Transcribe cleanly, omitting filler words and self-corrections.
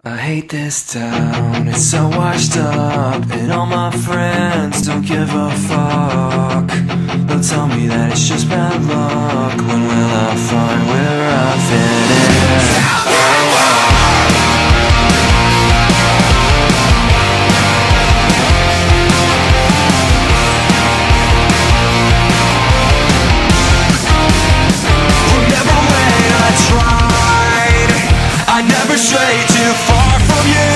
I hate this town, it's so washed up, and all my friends don't give a fuck. They'll tell me that it's just bad luck. When will I find where I fit in? Remember when I tried? I never strayed too far from you.